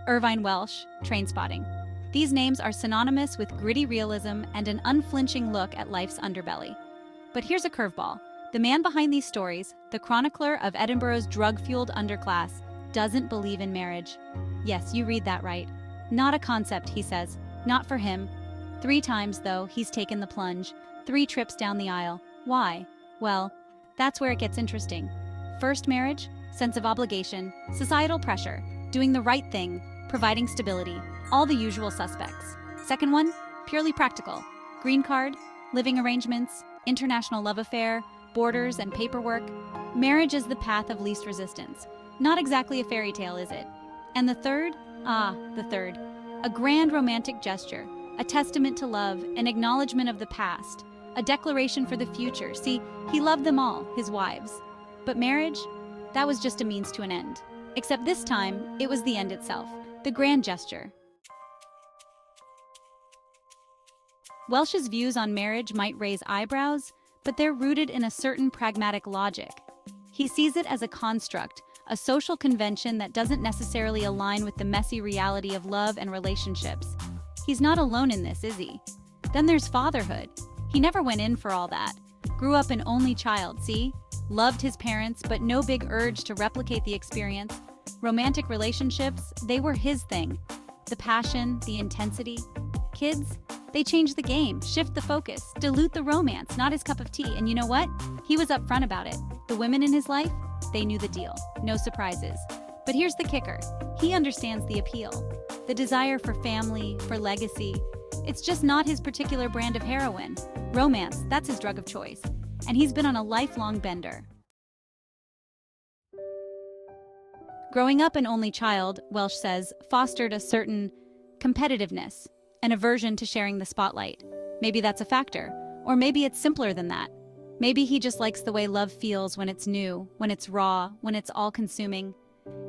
Irvine Welsh, Trainspotting. These names are synonymous with gritty realism and an unflinching look at life's underbelly. But here's a curveball. The man behind these stories, the chronicler of Edinburgh's drug-fueled underclass, doesn't believe in marriage. Yes, you read that right. Not a concept, he says. Not for him. 3 times, though, he's taken the plunge. 3 trips down the aisle. Why? Well, that's where it gets interesting. First marriage, sense of obligation, societal pressure, doing the right thing, providing stability, all the usual suspects. Second one, purely practical. Green card, living arrangements, international love affair, borders and paperwork. Marriage is the path of least resistance. Not exactly a fairy tale, is it? And the third? The third. A grand romantic gesture, a testament to love, an acknowledgement of the past, a declaration for the future. See, he loved them all, his wives. But marriage? That was just a means to an end. Except this time, it was the end itself, the grand gesture. Welsh's views on marriage might raise eyebrows, but they're rooted in a certain pragmatic logic. He sees it as a construct, a social convention that doesn't necessarily align with the messy reality of love and relationships. He's not alone in this, is he? Then there's fatherhood. He never went in for all that. Grew up an only child, see? Loved his parents, but no big urge to replicate the experience. Romantic relationships, they were his thing. The passion, the intensity. Kids, they change the game, shift the focus, dilute the romance, not his cup of tea. And you know what? He was upfront about it. The women in his life, they knew the deal. No surprises. But here's the kicker. He understands the appeal. The desire for family, for legacy. It's just not his particular brand of heroin. Romance, that's his drug of choice. And he's been on a lifelong bender. Growing up an only child, Welsh says, fostered a certain competitiveness, an aversion to sharing the spotlight. Maybe that's a factor. Or maybe it's simpler than that. Maybe he just likes the way love feels when it's new, when it's raw, when it's all-consuming.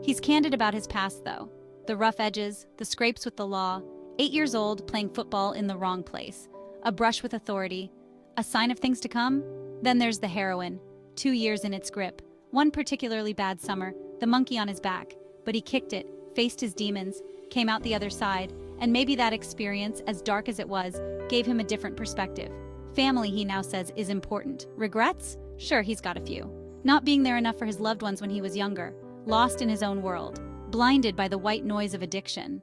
He's candid about his past, though. The rough edges, the scrapes with the law, 8 years old playing football in the wrong place, a brush with authority, a sign of things to come. Then there's the heroin, 2 years in its grip, one particularly bad summer, the monkey on his back, but he kicked it, faced his demons, came out the other side, and maybe that experience, as dark as it was, gave him a different perspective. Family, he now says, is important. Regrets? Sure, he's got a few. Not being there enough for his loved ones when he was younger, lost in his own world, blinded by the white noise of addiction.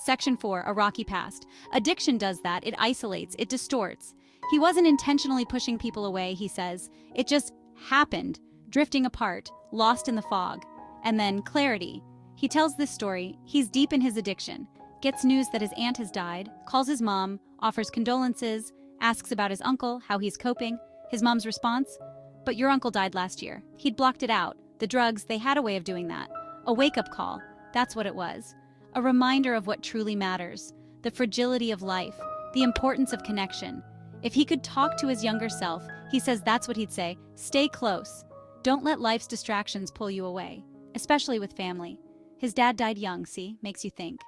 Section 4, a rocky past. Addiction does that. It isolates, it distorts. He wasn't intentionally pushing people away, he says. It just happened, drifting apart, lost in the fog. And then clarity. He tells this story. He's deep in his addiction. Gets news that his aunt has died, calls his mom, offers condolences, asks about his uncle, how he's coping. His mom's response? But your uncle died last year. He'd blocked it out. The drugs, they had a way of doing that. A wake-up call. That's what it was. A reminder of what truly matters. The fragility of life. The importance of connection. If he could talk to his younger self, he says that's what he'd say. Stay close. Don't let life's distractions pull you away. Especially with family. His dad died young, see? Makes you think.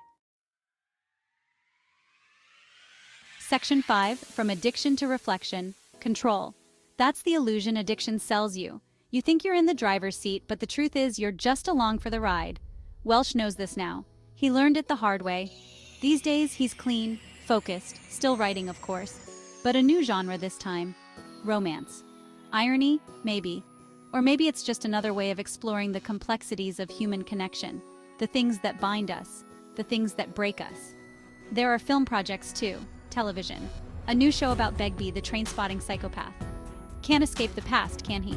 Section 5, from addiction to reflection, control. That's the illusion addiction sells you. You think you're in the driver's seat, but the truth is you're just along for the ride. Welsh knows this now. He learned it the hard way. These days, he's clean, focused, still writing, of course. But a new genre this time. Romance. Irony? Maybe. Or maybe it's just another way of exploring the complexities of human connection. The things that bind us. The things that break us. There are film projects, too. Television. A new show about Begbie, the train-spotting psychopath. Can't escape the past, can he?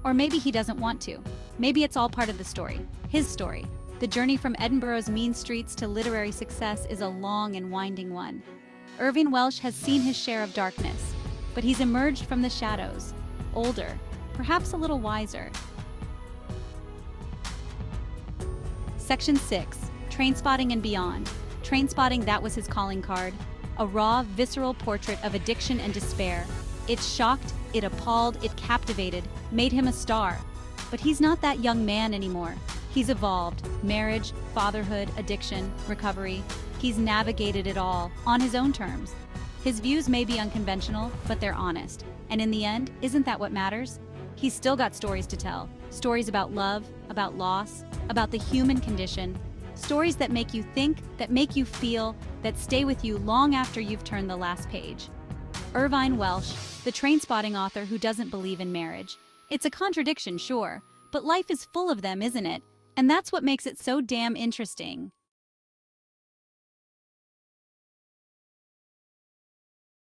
Or maybe he doesn't want to. Maybe it's all part of the story. His story. The journey from Edinburgh's mean streets to literary success is a long and winding one. Irvine Welsh has seen his share of darkness, but he's emerged from the shadows, older, perhaps a little wiser. Section 6, Trainspotting and Beyond. Trainspotting, that was his calling card. A raw, visceral portrait of addiction and despair. It shocked, it appalled, it captivated, made him a star. But he's not that young man anymore. He's evolved. Marriage, fatherhood, addiction, recovery. He's navigated it all, on his own terms. His views may be unconventional, but they're honest. And in the end, isn't that what matters? He's still got stories to tell. Stories about love, about loss, about the human condition. Stories that make you think, that make you feel, that stay with you long after you've turned the last page. Irvine Welsh, the Trainspotting author who doesn't believe in marriage. It's a contradiction, sure, but life is full of them, isn't it? And that's what makes it so damn interesting.